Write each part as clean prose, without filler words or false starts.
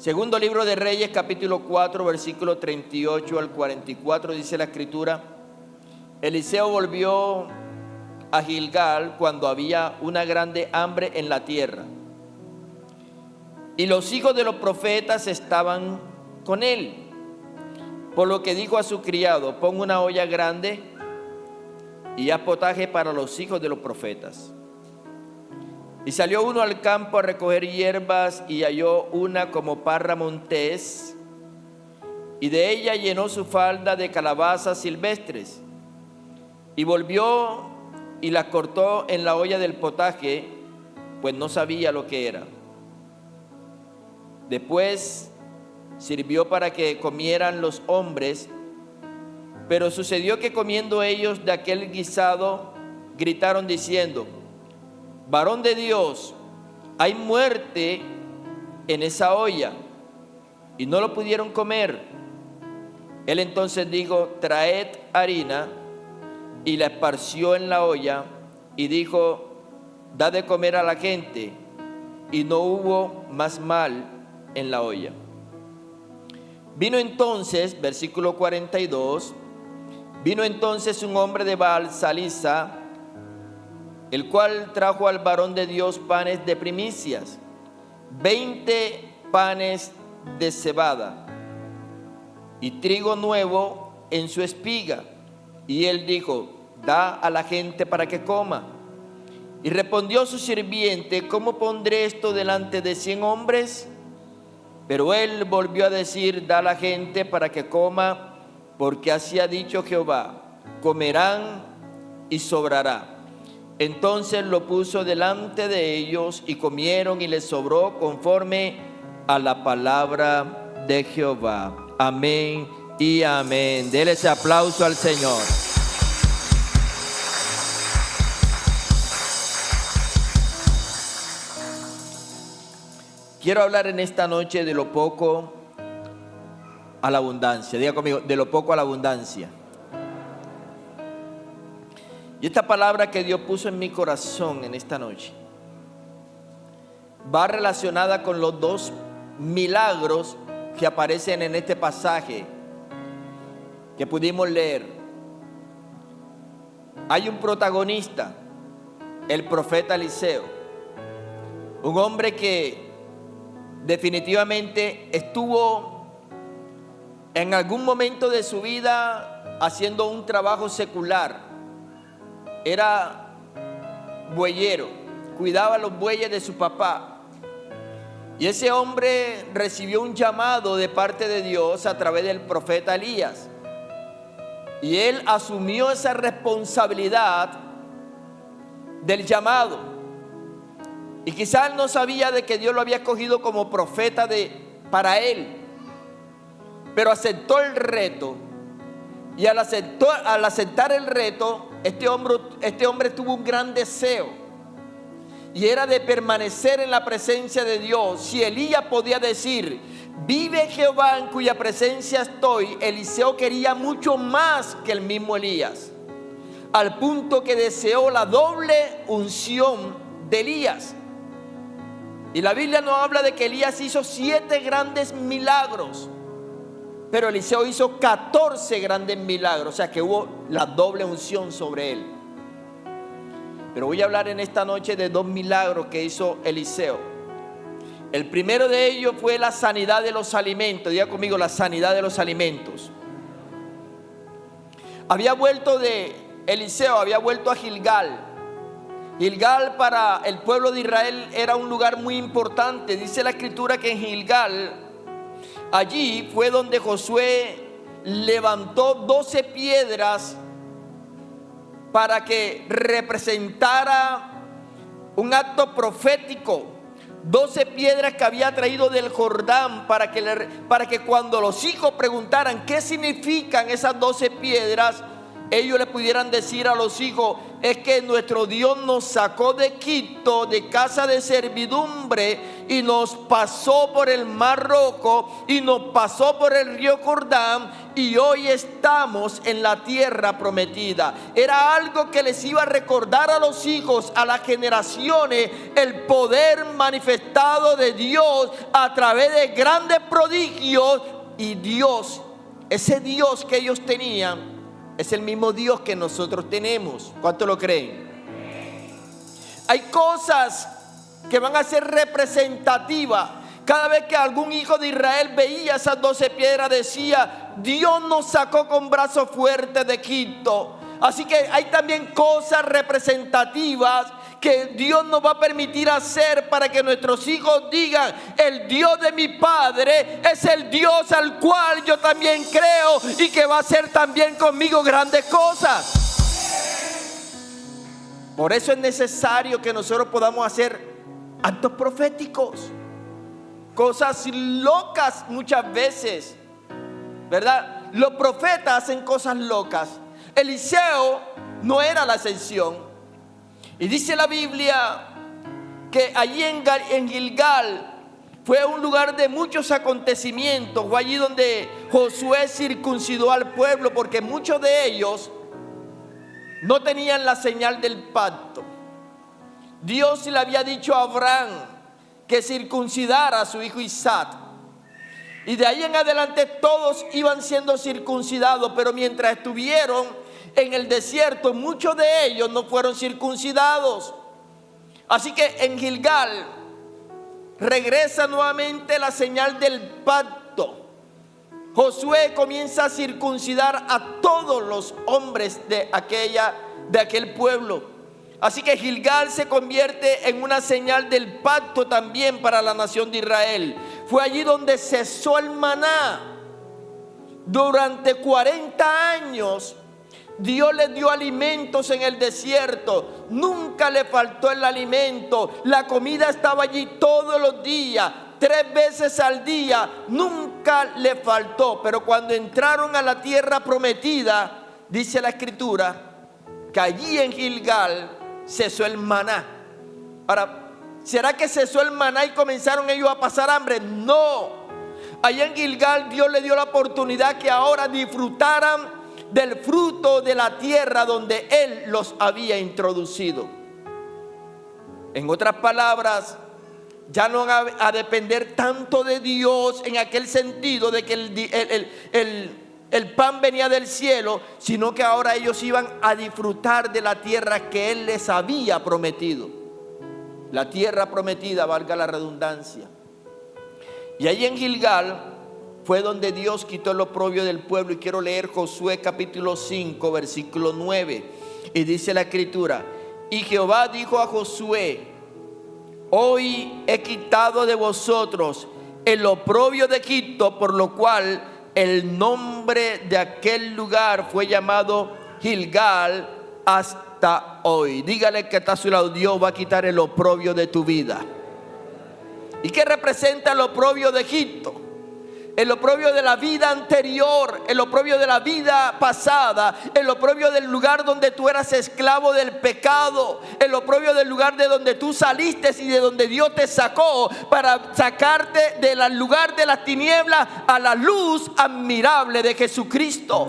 Segundo libro de Reyes, capítulo 4, versículo 38 al 44, dice la escritura: Eliseo volvió a Gilgal cuando había una grande hambre en la tierra, y los hijos de los profetas estaban con él. Por lo que dijo a su criado: pon una olla grande y haz potaje para los hijos de los profetas. Y salió uno al campo a recoger hierbas y halló una como parra montés, y de ella llenó su falda de calabazas silvestres, y volvió y las cortó en la olla del potaje, pues no sabía lo que era. Después sirvió para que comieran los hombres, pero sucedió que comiendo ellos de aquel guisado, gritaron diciendo: varón de Dios, hay muerte en esa olla. Y no lo pudieron comer. Él entonces dijo: traed harina, y la esparció en la olla, y dijo: da de comer a la gente. Y no hubo más mal en la olla. Vino entonces, versículo 42, vino entonces un hombre de Baal-Salisa, el cual trajo al varón de Dios panes de primicias, 20 panes de cebada y trigo nuevo en su espiga. Y él dijo: da a la gente para que coma. Y respondió su sirviente: ¿cómo pondré esto delante de 100 hombres? Pero él volvió a decir: da a la gente para que coma, porque así ha dicho Jehová: comerán y sobrará. Entonces lo puso delante de ellos y comieron, y les sobró conforme a la palabra de Jehová. Amén y amén. Dele ese aplauso al Señor. Quiero hablar en esta noche de lo poco a la abundancia. Diga conmigo: de lo poco a la abundancia. Y esta palabra que Dios puso en mi corazón en esta noche va relacionada con los dos milagros que aparecen en este pasaje que pudimos leer. Hay un protagonista, el profeta Eliseo, un hombre que definitivamente estuvo en algún momento de su vida haciendo un trabajo secular. Era bueyero, cuidaba los bueyes de su papá. Y ese hombre recibió un llamado de parte de Dios a través del profeta Elías. Y él asumió esa responsabilidad del llamado. Y quizás no sabía de que Dios lo había escogido como profeta para él. Pero aceptó el reto. Y al aceptar el reto, este hombre tuvo un gran deseo, y era de permanecer en la presencia de Dios. Si Elías podía decir: vive Jehová en cuya presencia estoy, Eliseo quería mucho más que el mismo Elías, al punto que deseó la doble unción de Elías. Y la Biblia nos habla de que Elías hizo 7 grandes milagros, pero Eliseo hizo 14 grandes milagros, o sea que hubo la doble unción sobre él. Pero voy a hablar en esta noche de 2 milagros que hizo Eliseo. El primero de ellos fue la sanidad de los alimentos. Diga conmigo: la sanidad de los alimentos. Eliseo había vuelto a Gilgal. Gilgal para el pueblo de Israel era un lugar muy importante. Dice la escritura que en Gilgal, allí fue donde Josué levantó 12 piedras para que representara un acto profético. 12 piedras que había traído del Jordán para que cuando los hijos preguntaran qué significan esas 12 piedras, ellos le pudieran decir a los hijos: es que nuestro Dios nos sacó de Egipto, de casa de servidumbre, y nos pasó por el Mar Rojo, y nos pasó por el río Jordán, y hoy estamos en la tierra prometida. Era algo que les iba a recordar a los hijos, a las generaciones, el poder manifestado de Dios a través de grandes prodigios. Y Dios, ese Dios que ellos tenían, es el mismo Dios que nosotros tenemos. ¿Cuánto lo creen? Hay cosas que van a ser representativas. Cada vez que algún hijo de Israel veía esas 12 piedras, decía: Dios nos sacó con brazo fuerte de Egipto. Así que hay también cosas representativas que Dios nos va a permitir hacer para que nuestros hijos digan: el Dios de mi padre es el Dios al cual yo también creo, y que va a hacer también conmigo grandes cosas. Por eso es necesario que nosotros podamos hacer actos proféticos, cosas locas muchas veces, ¿verdad? Los profetas hacen cosas locas. Eliseo no era la excepción. Y dice la Biblia que allí en Gilgal fue un lugar de muchos acontecimientos. Fue allí donde Josué circuncidó al pueblo, porque muchos de ellos no tenían la señal del pacto. Dios le había dicho a Abraham que circuncidara a su hijo Isaac, y de ahí en adelante todos iban siendo circuncidados. Pero mientras estuvieron en el desierto, muchos de ellos no fueron circuncidados. Así que en Gilgal regresa nuevamente la señal del pacto. Josué comienza a circuncidar a todos los hombres de aquel pueblo. Así que Gilgal se convierte en una señal del pacto también para la nación de Israel. Fue allí donde cesó el maná. Durante 40 años Dios les dio alimentos en el desierto. Nunca le faltó el alimento. La comida estaba allí todos los días, 3 veces al día. Nunca le faltó. Pero cuando entraron a la tierra prometida, dice la escritura que allí en Gilgal cesó el maná. Ahora, ¿será que cesó el maná y comenzaron ellos a pasar hambre? No. Allá en Gilgal Dios le dio la oportunidad que ahora disfrutaran del fruto de la tierra donde Él los había introducido. En otras palabras, ya no van a depender tanto de Dios en aquel sentido de que el pan venía del cielo, sino que ahora ellos iban a disfrutar de la tierra que Él les había prometido. La tierra prometida, valga la redundancia. Y ahí en Gilgal fue donde Dios quitó el oprobio del pueblo. Y quiero leer Josué capítulo 5, versículo 9. Y dice la escritura: y Jehová dijo a Josué: hoy he quitado de vosotros el oprobio de Egipto, por lo cual el nombre de aquel lugar fue llamado Gilgal hasta hoy. Dígale que está a su lado: Dios va a quitar el oprobio de tu vida. ¿Y qué representa el oprobio de Egipto? El oprobio de la vida anterior, el oprobio de la vida pasada, el oprobio del lugar donde tú eras esclavo del pecado, el oprobio del lugar de donde tú saliste y de donde Dios te sacó para sacarte del lugar de las tinieblas a la luz admirable de Jesucristo.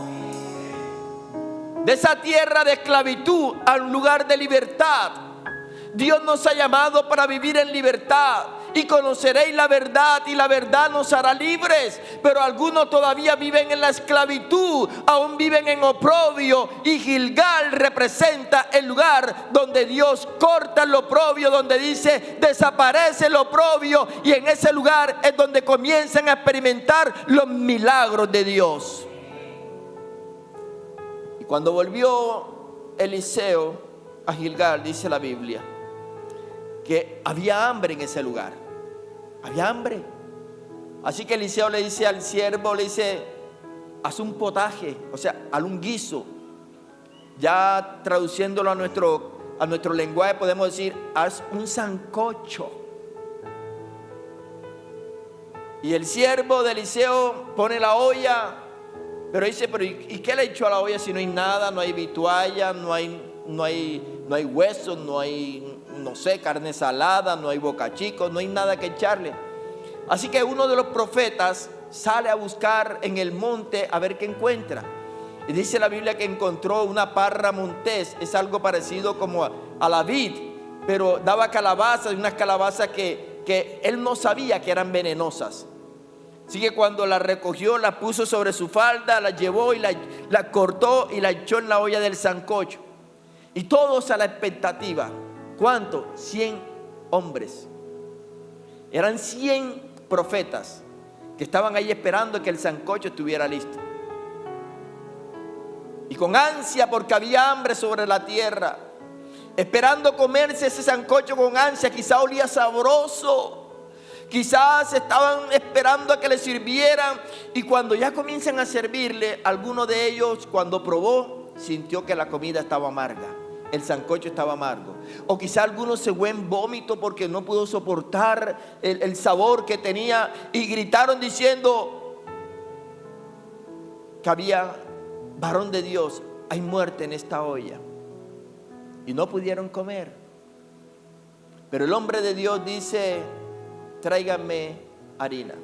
De esa tierra de esclavitud a un lugar de libertad. Dios nos ha llamado para vivir en libertad. Y conoceréis la verdad, y la verdad nos hará libres. Pero algunos todavía viven en la esclavitud, aún viven en oprobio. Y Gilgal representa el lugar donde Dios corta el oprobio, donde dice: desaparece el oprobio. Y en ese lugar es donde comienzan a experimentar los milagros de Dios. Y cuando volvió Eliseo a Gilgal, dice la Biblia que había hambre en ese lugar. Había hambre. Así que Eliseo le dice al siervo, le dice: haz un potaje, o sea, haz un guiso. Ya traduciéndolo a nuestro lenguaje podemos decir: haz un sancocho. Y el siervo de Eliseo pone la olla Pero dice, pero ¿y qué le echó a la olla si no hay nada? No hay vitualla, no hay huesos, no hay, no sé, carne salada, no hay bocachicos, no hay nada que echarle. Así que uno de los profetas sale a buscar en el monte a ver qué encuentra. Y dice la Biblia que encontró una parra montés. Es algo parecido como a la vid, pero daba calabazas, unas calabazas que él no sabía que eran venenosas. Así que cuando la recogió, la puso sobre su falda, la llevó y la cortó y la echó en la olla del sancocho. Y todos a la expectativa. ¿Cuánto? 100 hombres. Eran 100 profetas que estaban ahí esperando que el sancocho estuviera listo. Y con ansia, porque había hambre sobre la tierra, esperando comerse ese sancocho con ansia. Quizá olía sabroso, quizás estaban esperando a que le sirvieran. Y cuando ya comienzan a servirle, alguno de ellos, cuando probó, sintió que la comida estaba amarga, el sancocho estaba amargo. O quizá alguno se fue en vómito porque no pudo soportar el sabor que tenía, y gritaron diciendo que había, varón de Dios, hay muerte en esta olla. Y no pudieron comer. Pero el hombre de Dios dice, tráiganme harina.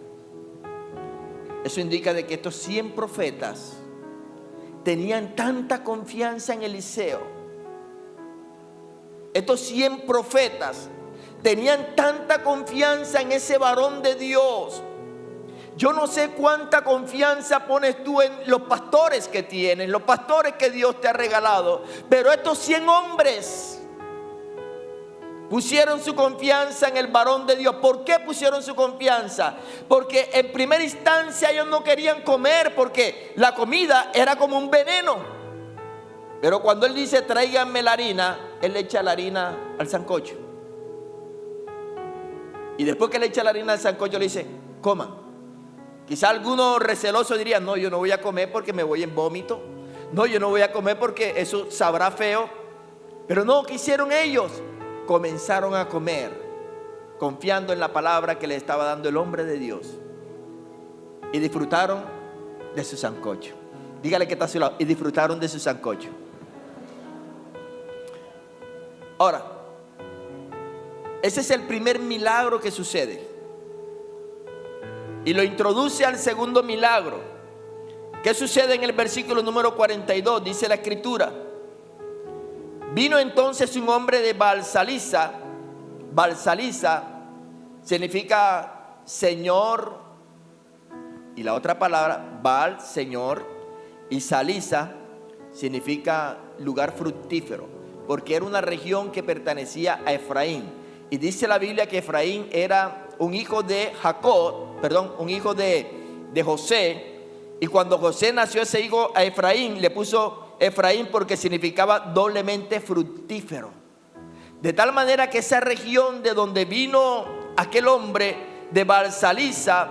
Eso indica de que estos 100 profetas tenían tanta confianza en Eliseo. Estos 100 profetas tenían tanta confianza en ese varón de Dios. Yo no sé cuánta confianza pones tú en los pastores que tienes, los pastores que Dios te ha regalado, pero estos 100 hombres pusieron su confianza en el varón de Dios. ¿Por qué pusieron su confianza? Porque en primera instancia ellos no querían comer, porque la comida era como un veneno. Pero cuando él dice, tráiganme la harina, él le echa la harina al sancocho. Y después que le echa la harina al sancocho, le dice, coman. Quizá algunos recelosos dirían, no, yo no voy a comer porque me voy en vómito. No, yo no voy a comer porque eso sabrá feo. Pero no, ¿qué hicieron ellos? Comenzaron a comer, confiando en la palabra que le estaba dando el hombre de Dios. Y disfrutaron de su sancocho. Dígale que está a su lado. Y disfrutaron de su sancocho. Ahora, ese es el primer milagro que sucede. Y lo introduce al segundo milagro. ¿Qué sucede en el versículo número 42? Dice la escritura: vino entonces un hombre de Baal-Salisa. Baal-Salisa significa Señor, y la otra palabra, Baal, Señor, y Salisa significa lugar fructífero, porque era una región que pertenecía a Efraín. Y dice la Biblia que Efraín era un hijo de un hijo de José. Y cuando José nació ese hijo a Efraín, le puso Efraín porque significaba doblemente fructífero. De tal manera que esa región de donde vino aquel hombre de Baal-Salisa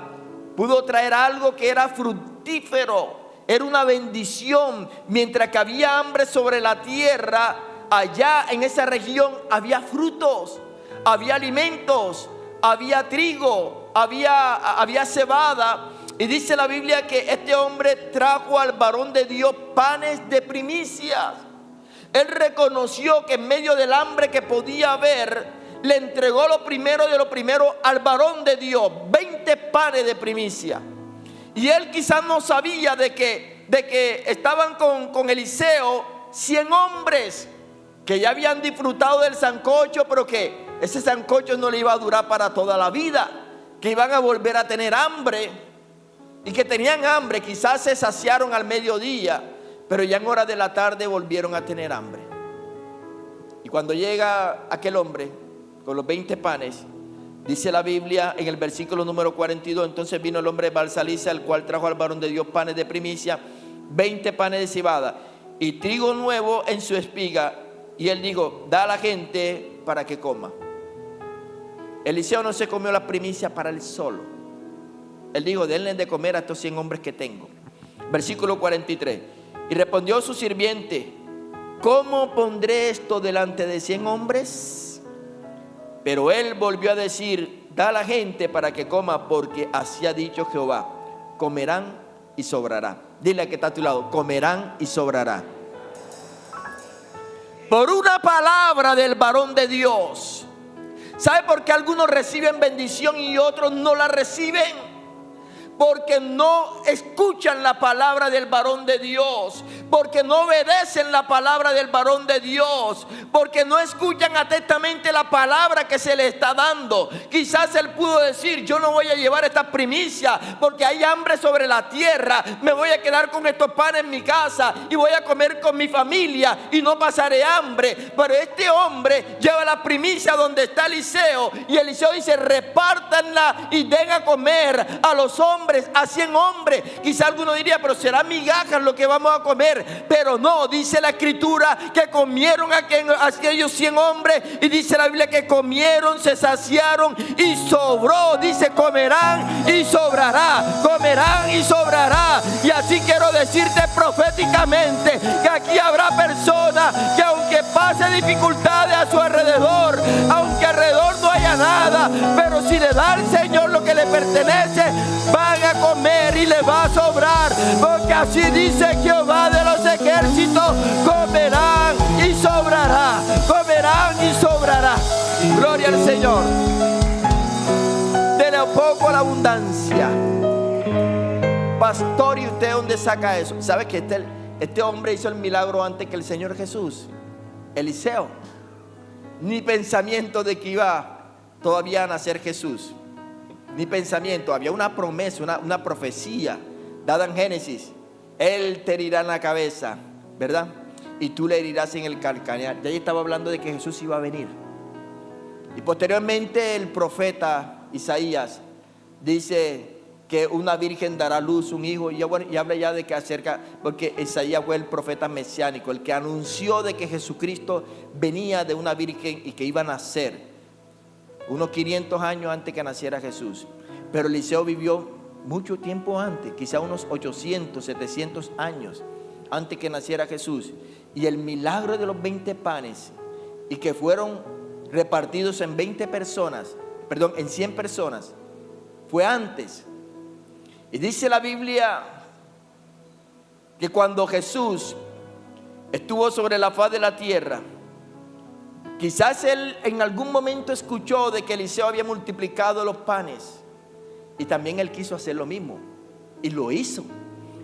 pudo traer algo que era fructífero, era una bendición. Mientras que había hambre sobre la tierra, allá en esa región había frutos, había alimentos, había trigo, había cebada. Y dice la Biblia que este hombre trajo al varón de Dios panes de primicias. Él reconoció que en medio del hambre que podía haber, le entregó lo primero de lo primero al varón de Dios, 20 panes de primicia. Y él quizás no sabía de que estaban con Eliseo 100 hombres que ya habían disfrutado del sancocho, pero que ese sancocho no le iba a durar para toda la vida, que iban a volver a tener hambre. Y que tenían hambre, quizás se saciaron al mediodía, pero ya en horas de la tarde volvieron a tener hambre. Y cuando llega aquel hombre con los 20 panes, dice la Biblia en el versículo número 42, entonces vino el hombre de Baal-Salisa, el cual trajo al varón de Dios panes de primicia, 20 panes de cebada y trigo nuevo en su espiga. Y él dijo, da a la gente para que coma. Eliseo no se comió la primicia para él solo. Él dijo, denle de comer a estos 100 hombres que tengo. Versículo 43. Y respondió su sirviente, ¿cómo pondré esto delante de 100 hombres? Pero él volvió a decir, da a la gente para que coma, porque así ha dicho Jehová, comerán y sobrará. Dile al que está a tu lado, comerán y sobrará. Por una palabra del varón de Dios. ¿Sabe por qué algunos reciben bendición y otros no la reciben? Porque no escuchan la palabra del varón de Dios, porque no obedecen la palabra del varón de Dios, porque no escuchan atentamente la palabra que se le está dando. Quizás él pudo decir: yo no voy a llevar esta primicia porque hay hambre sobre la tierra, me voy a quedar con estos panes en mi casa y voy a comer con mi familia y no pasaré hambre. Pero este hombre lleva la primicia donde está Eliseo, y Eliseo dice: repártanla y den a comer a los hombres, a 100 hombres. Quizá alguno diría: pero será migajas lo que vamos a comer. Pero no, dice la escritura que comieron aquellos 100 hombres, y dice la Biblia que comieron, se saciaron y sobró. Dice: comerán y sobrará, comerán y sobrará. Y así quiero decirte proféticamente que aquí habrá personas que, aunque pase dificultades a su alrededor, aunque alrededor no haya nada, pero si le da al Señor lo que le pertenece, van a comer y le va a sobrar, porque así dice Jehová de los ejércitos: comerán y sobrará, comerán y sobrará. Gloria al Señor. De lo poco a la abundancia. Pastor, ¿y usted dónde saca eso? ¿Sabe que este hombre hizo el milagro antes que el Señor Jesús? Eliseo. Ni pensamiento de que iba todavía a nacer Jesús. Ni pensamiento. Había una promesa, una profecía dada en Génesis: él te herirá en la cabeza, ¿verdad? Y tú le herirás en el calcañar. Ya ahí estaba hablando de que Jesús iba a venir. Y posteriormente el profeta Isaías dice que una virgen dará a luz un hijo, y habla ya de que acerca, porque Isaías fue el profeta mesiánico, el que anunció de que Jesucristo venía de una virgen y que iba a nacer unos 500 años antes que naciera Jesús. Pero Eliseo vivió mucho tiempo antes, quizá unos 800, 700 años antes que naciera Jesús. Y el milagro de los 20 panes, y que fueron repartidos en 100 personas, fue antes. Y dice la Biblia que cuando Jesús estuvo sobre la faz de la tierra, quizás él en algún momento escuchó de que Eliseo había multiplicado los panes, y también él quiso hacer lo mismo, y lo hizo.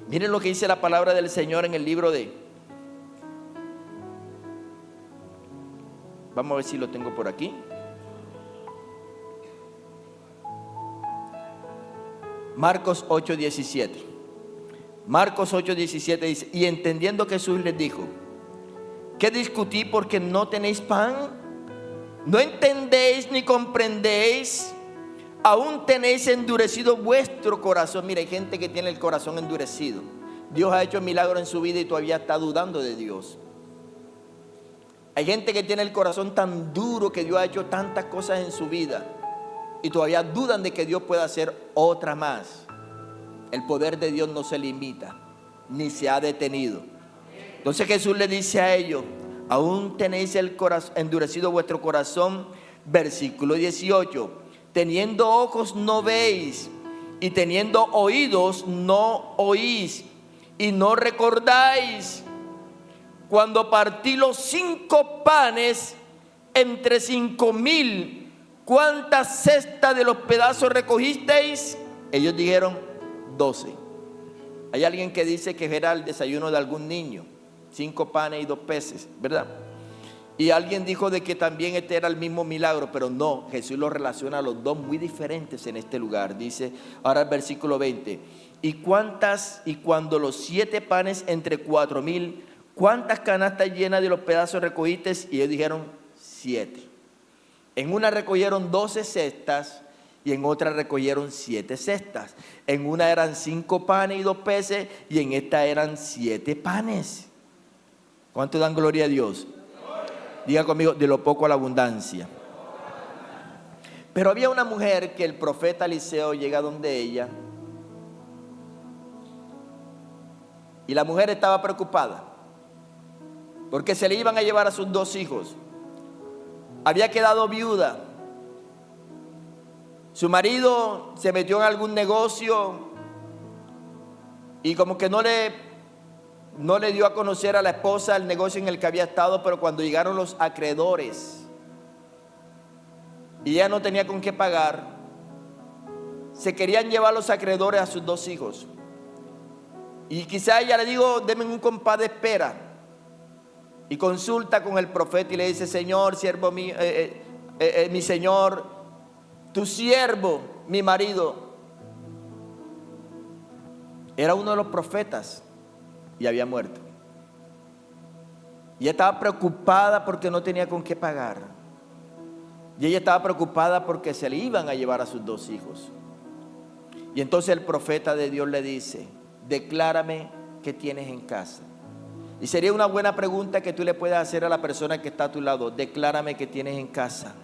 Miren lo que dice la palabra del Señor en el libro de, vamos a ver si lo tengo por aquí, Marcos 8:17. Marcos 8:17 dice: y entendiendo Jesús les dijo: ¿qué discutí porque no tenéis pan? ¿No entendéis ni comprendéis? ¿Aún tenéis endurecido vuestro corazón? Mira, hay gente que tiene el corazón endurecido. Dios ha hecho milagros en su vida y todavía está dudando de Dios. Hay gente que tiene el corazón tan duro, que Dios ha hecho tantas cosas en su vida y todavía dudan de que Dios pueda hacer otra más. El poder de Dios no se limita, ni se ha detenido. Entonces Jesús le dice a ellos: aún tenéis el corazón, endurecido vuestro corazón. Versículo 18: teniendo ojos no veis, y teniendo oídos no oís, y no recordáis cuando partí los 5 panes entre 5,000, ¿cuántas cestas de los pedazos recogisteis? Ellos dijeron: 12. Hay alguien que dice que era el desayuno de algún niño, 5 panes y 2 peces, ¿verdad? Y alguien dijo de que también este era el mismo milagro, pero no, Jesús lo relaciona a los dos muy diferentes en este lugar. Dice ahora el versículo 20: y cuando los 7 panes entre 4,000, ¿cuántas canastas llenas de los pedazos recogisteis? Y ellos dijeron: 7. En una recogieron 12 cestas, y en otra recogieron 7 cestas. En una eran 5 panes y 2 peces, y en esta eran 7 panes. ¿Cuánto dan gloria a Dios? Diga conmigo: de lo poco a la abundancia. Pero había una mujer que el profeta Eliseo llega donde ella, y la mujer estaba preocupada porque se le iban a llevar a sus 2 hijos. Había quedado viuda. Su marido se metió en algún negocio Y como que no le dio a conocer a la esposa el negocio en el que había estado, pero cuando llegaron los acreedores y ella no tenía con qué pagar, se querían llevar los acreedores a sus 2 hijos. Y quizá ella le dijo, denme un compás de espera. Y consulta con el profeta y le dice, Señor, siervo mío, mi Señor, tu siervo, mi marido, era uno de los profetas y había muerto. Y ella estaba preocupada porque no tenía con qué pagar. Y ella estaba preocupada porque se le iban a llevar a sus 2 hijos. Y entonces el profeta de Dios le dice, declárame qué tienes en casa. Y sería una buena pregunta que tú le puedas hacer a la persona que está a tu lado. Declárame qué tienes en casa.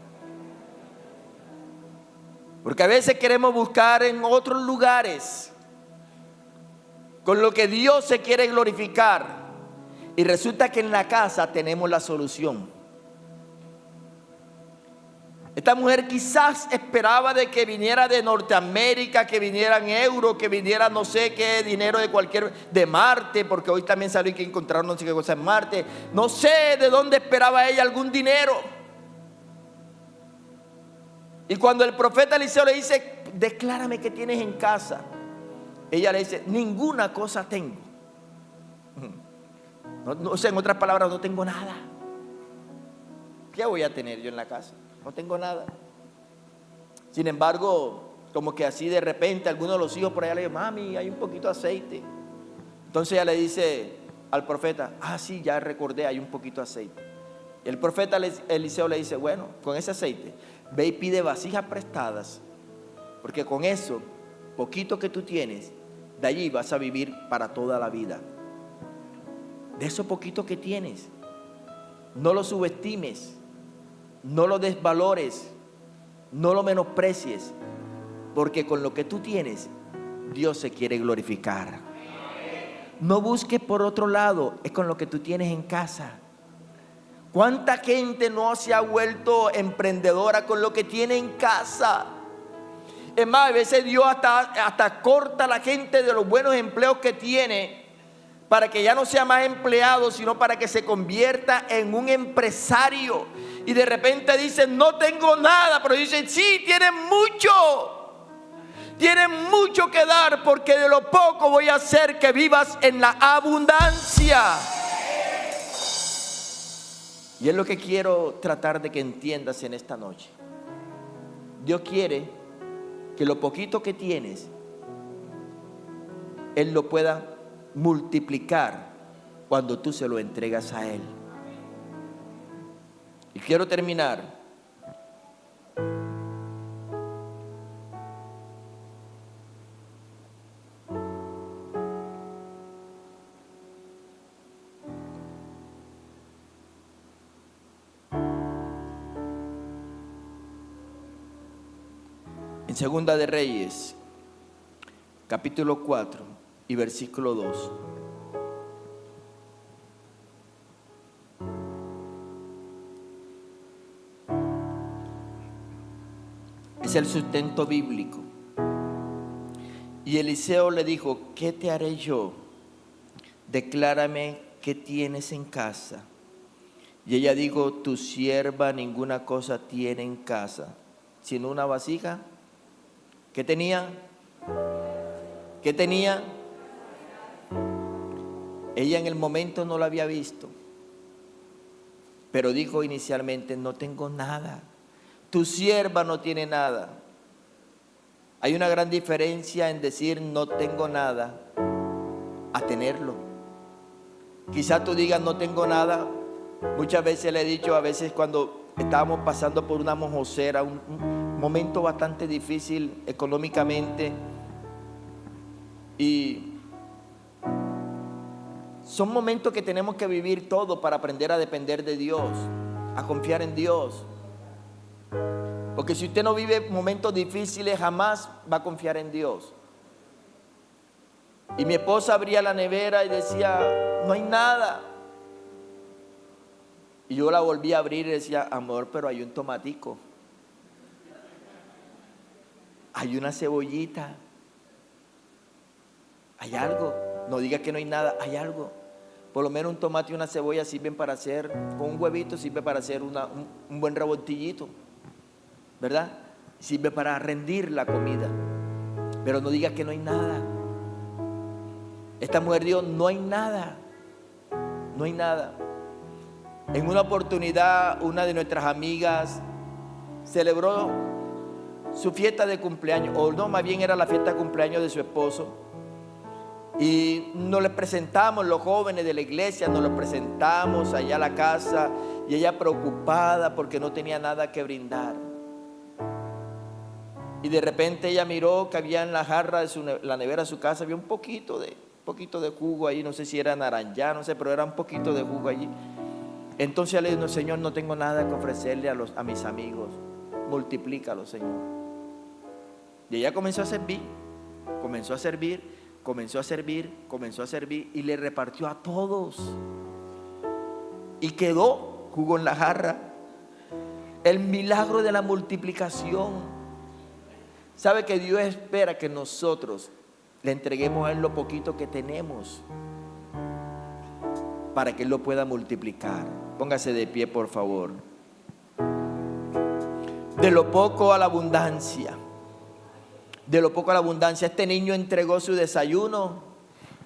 Porque a veces queremos buscar en otros lugares con lo que Dios se quiere glorificar. Y resulta que en la casa tenemos la solución. Esta mujer quizás esperaba de que viniera de Norteamérica, que viniera en euro, que viniera no sé qué dinero de Marte, porque hoy también salió que encontraron no sé qué cosa en Marte. No sé de dónde esperaba ella algún dinero. Y cuando el profeta Eliseo le dice, declárame qué tienes en casa, ella le dice, ninguna cosa tengo. No sé, en otras palabras, no tengo nada. ¿Qué voy a tener yo en la casa? No tengo nada. Sin embargo, como que así de repente alguno de los hijos por allá le dice, mami, hay un poquito de aceite. Entonces ella le dice al profeta, sí, ya recordé, hay un poquito de aceite. Y el profeta Eliseo le dice, bueno, con ese aceite, ve y pide vasijas prestadas, porque con eso, poquito que tú tienes, de allí vas a vivir para toda la vida. De eso poquito que tienes, no lo subestimes. No lo desvalores, no lo menosprecies, porque con lo que tú tienes, Dios se quiere glorificar. No busques por otro lado, es con lo que tú tienes en casa. ¿Cuánta gente no se ha vuelto emprendedora con lo que tiene en casa? Es más, a veces Dios hasta corta a la gente de los buenos empleos que tiene, para que ya no sea más empleado, sino para que se convierta en un empresario. Y de repente dicen, no tengo nada, pero dicen, sí, tienen mucho que dar, porque de lo poco voy a hacer que vivas en la abundancia. Y es lo que quiero tratar de que entiendas en esta noche. Dios quiere que lo poquito que tienes, Él lo pueda multiplicar cuando tú se lo entregas a Él. Y quiero terminar en Segunda de Reyes, capítulo 4 y versículo 2. Es el sustento bíblico. Y Eliseo le dijo, ¿qué te haré yo? Declárame qué tienes en casa. Y ella dijo, tu sierva ninguna cosa tiene en casa, sino una vasija. ¿Qué tenía? ¿Qué tenía? Ella en el momento no lo había visto, pero dijo inicialmente, no tengo nada. Tu sierva no tiene nada. Hay una gran diferencia en decir no tengo nada a tenerlo. Quizás tú digas no tengo nada. Muchas veces le he dicho, a veces cuando estábamos pasando por una mojosera, un momento bastante difícil económicamente, y son momentos que tenemos que vivir todo para aprender a depender de Dios, a confiar en Dios. Porque si usted no vive momentos difíciles, jamás va a confiar en Dios. Y mi esposa abría la nevera y decía, no hay nada. Y yo la volví a abrir y decía, amor, pero hay un tomatico, hay una cebollita, hay algo. No digas que no hay nada, hay algo. Por lo menos un tomate y una cebolla sirven para hacer, con un huevito sirve para hacer un buen revoltillito, ¿verdad? Sirve para rendir la comida. Pero no digas que no hay nada. Esta mujer dijo, no hay nada. No hay nada. En una oportunidad, una de nuestras amigas celebró su fiesta de cumpleaños, o no, más bien era la fiesta de cumpleaños de su esposo. Y nos le presentamos, los jóvenes de la iglesia, nos lo presentamos allá a la casa, y ella preocupada porque no tenía nada que brindar. Y de repente ella miró que había en la jarra de la nevera de su casa, había un poquito de jugo ahí, no sé si era naranja, no sé, pero era un poquito de jugo allí. Entonces le dijo, Señor, no tengo nada que ofrecerle a mis amigos, multiplícalo, Señor. Y ella comenzó a servir, y le repartió a todos. Y quedó jugo en la jarra. El milagro de la multiplicación. ¿Sabe que Dios espera que nosotros le entreguemos a Él lo poquito que tenemos para que Él lo pueda multiplicar? Póngase de pie, por favor. De lo poco a la abundancia. De lo poco a la abundancia. Este niño entregó su desayuno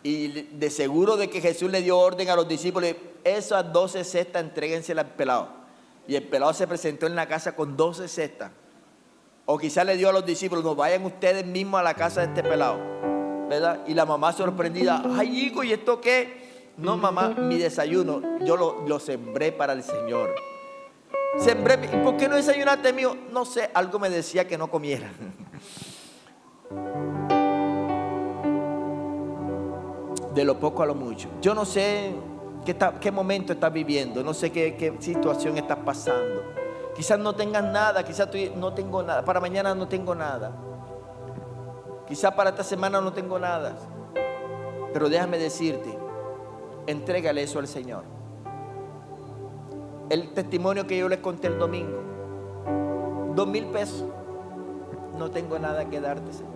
y de seguro de que Jesús le dio orden a los discípulos: esas 12 cestas entréguenselas al pelado. Y el pelado se presentó en la casa con 12 cestas. O quizás le dio a los discípulos: no, vayan ustedes mismos a la casa de este pelado, ¿verdad? Y la mamá sorprendida: ay, hijo, ¿y esto qué? No, mamá, mi desayuno yo lo sembré para el Señor. Sembré. ¿Por qué no desayunaste, mío? No sé, algo me decía que no comiera. De lo poco a lo mucho. Yo no sé qué momento estás viviendo, no sé qué situación estás pasando. Quizás no tengas nada, quizás tú no tengo nada, para mañana no tengo nada, quizás para esta semana no tengo nada. Pero déjame decirte, entrégale eso al Señor. El testimonio que yo les conté el domingo: 2,000 pesos, no tengo nada que darte, Señor.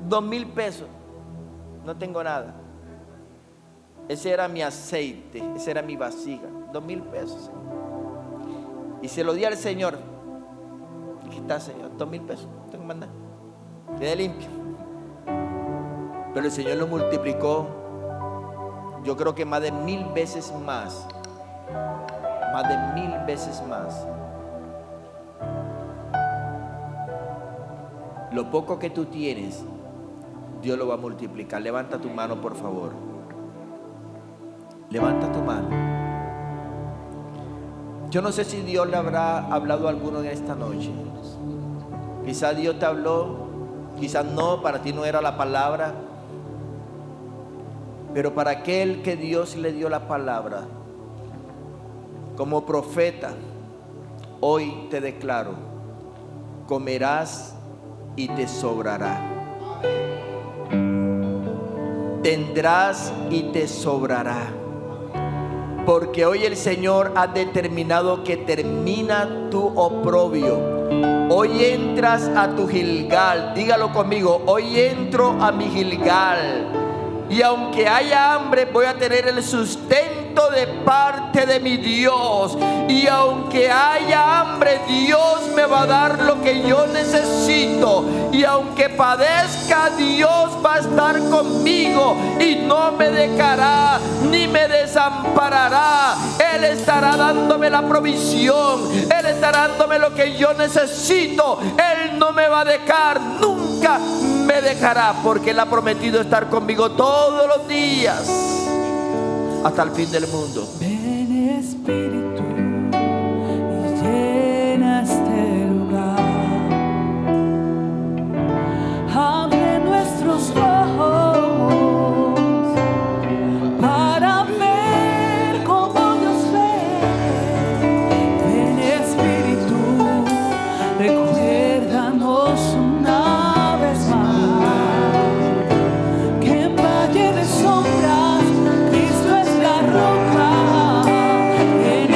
2,000 pesos, no tengo nada. Ese era mi aceite, esa era mi vasija. 2,000 pesos, Señor. Y se lo di al Señor. Aquí está, Señor, 2,000 pesos, no tengo más nada, quedé limpio. Pero el Señor lo multiplicó, yo creo que más de 1,000 veces más. Más de 1,000 veces más. Lo poco que tú tienes, Dios lo va a multiplicar. Levanta tu mano, por favor. Levanta tu mano. Yo no sé si Dios le habrá hablado a alguno en esta noche. Quizás Dios te habló, quizás no, para ti no era la palabra. Pero para aquel que Dios le dio la palabra, como profeta, hoy te declaro: comerás y te sobrará. Tendrás y te sobrará. Porque hoy el Señor ha determinado que termina tu oprobio. Hoy entras a tu Gilgal. Dígalo conmigo: hoy entro a mi Gilgal. Y aunque haya hambre, voy a tener el sustento de parte de mi Dios. Y aunque haya hambre, Dios me va a dar lo que yo necesito. Y aunque padezca, Dios va a estar conmigo y no me dejará ni me desamparará. Él estará dándome la provisión, Él estará dándome lo que yo necesito. Él no me va a dejar, nunca me dejará, porque Él ha prometido estar conmigo todos los días hasta el fin del mundo. Ven, Espíritu, y llena este lugar. Abre nuestros ojos para ver como Dios ve. Ven, Espíritu, recuérdanos una vez más que en valle de sombras Cristo es la roca. En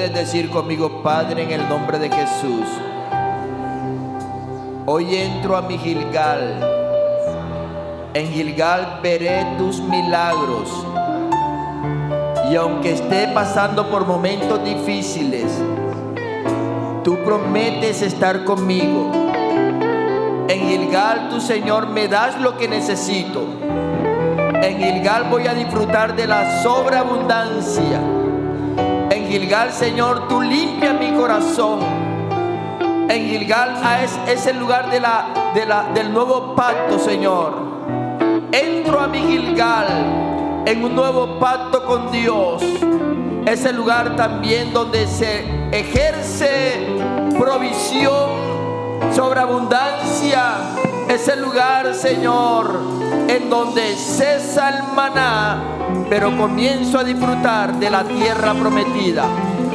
Puedes decir conmigo: Padre, en el nombre de Jesús, hoy entro a mi Gilgal. En Gilgal veré tus milagros. Y aunque esté pasando por momentos difíciles, tú prometes estar conmigo. En Gilgal, tu Señor, me das lo que necesito. En Gilgal voy a disfrutar de la sobreabundancia. En Gilgal, Señor, tú limpias mi corazón. En Gilgal es el lugar del nuevo pacto, Señor. Entro a mi Gilgal en un nuevo pacto con Dios. Es el lugar también donde se ejerce provisión, sobreabundancia. Es el lugar, Señor, en donde cesa el maná, pero comienzo a disfrutar de la tierra prometida,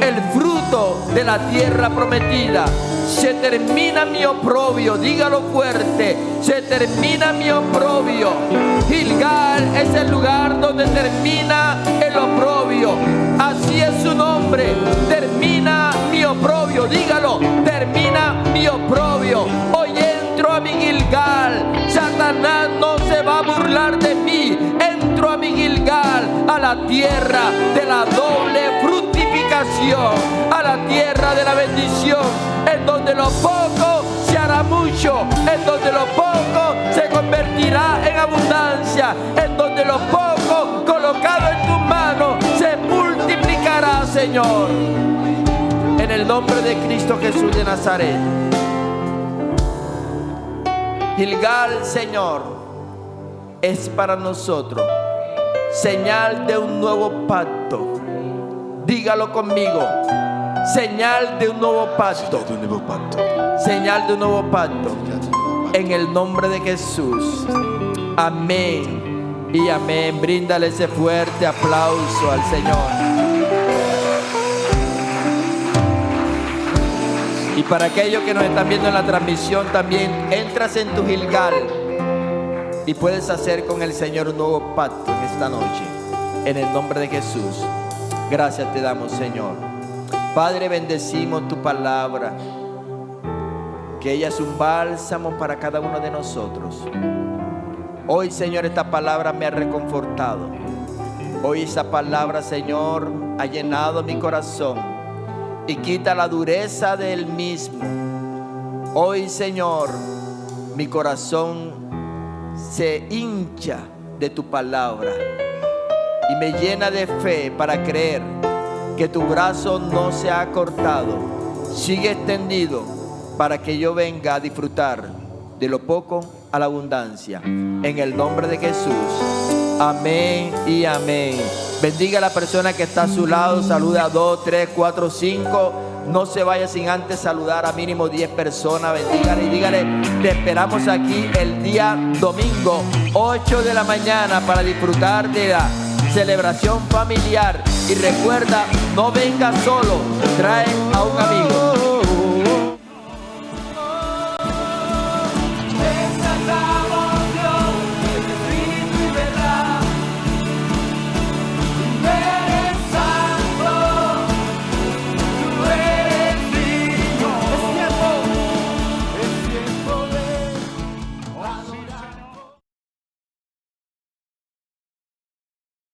el fruto de la tierra prometida. Se termina mi oprobio, dígalo fuerte, se termina mi oprobio. Gilgal es el lugar donde termina el oprobio. Así es su nombre, termina mi oprobio, dígalo, termina mi oprobio. Hoy entro a mi Gilgal, Satanás no se va a burlar de mí. Entro a mi Gilgal, a la tierra de la doble fructificación, a la tierra de la bendición, en donde lo poco se hará mucho, en donde lo poco se convertirá en abundancia, en donde lo poco colocado en tus manos se multiplicará, Señor. En el nombre de Cristo Jesús de Nazaret. Gilgal, Señor, es para nosotros señal de un nuevo pacto. Dígalo conmigo: señal de un nuevo pacto. Señal de un nuevo pacto. En el nombre de Jesús. Amén y amén. Bríndale ese fuerte aplauso al Señor. Y para aquellos que nos están viendo en la transmisión, también entras en tu Gilgal y puedes hacer con el Señor un nuevo pacto en esta noche. En el nombre de Jesús. Gracias te damos, Señor. Padre, bendecimos tu palabra, que ella es un bálsamo para cada uno de nosotros. Hoy, Señor, esta palabra me ha reconfortado. Hoy esa palabra, Señor, ha llenado mi corazón y quita la dureza del mismo. Hoy, Señor, mi corazón se hincha de tu palabra y me llena de fe para creer que tu brazo no se ha cortado, sigue extendido para que yo venga a disfrutar de lo poco a la abundancia. En el nombre de Jesús. Amén y amén. Bendiga a la persona que está a su lado. Saluda a 2, 3, 4, 5. No se vaya sin antes saludar a mínimo 10 personas. Bendígale y dígale: te esperamos aquí el día domingo, 8 de la mañana, para disfrutar de la celebración familiar. Y recuerda, no venga solo, trae a un amigo.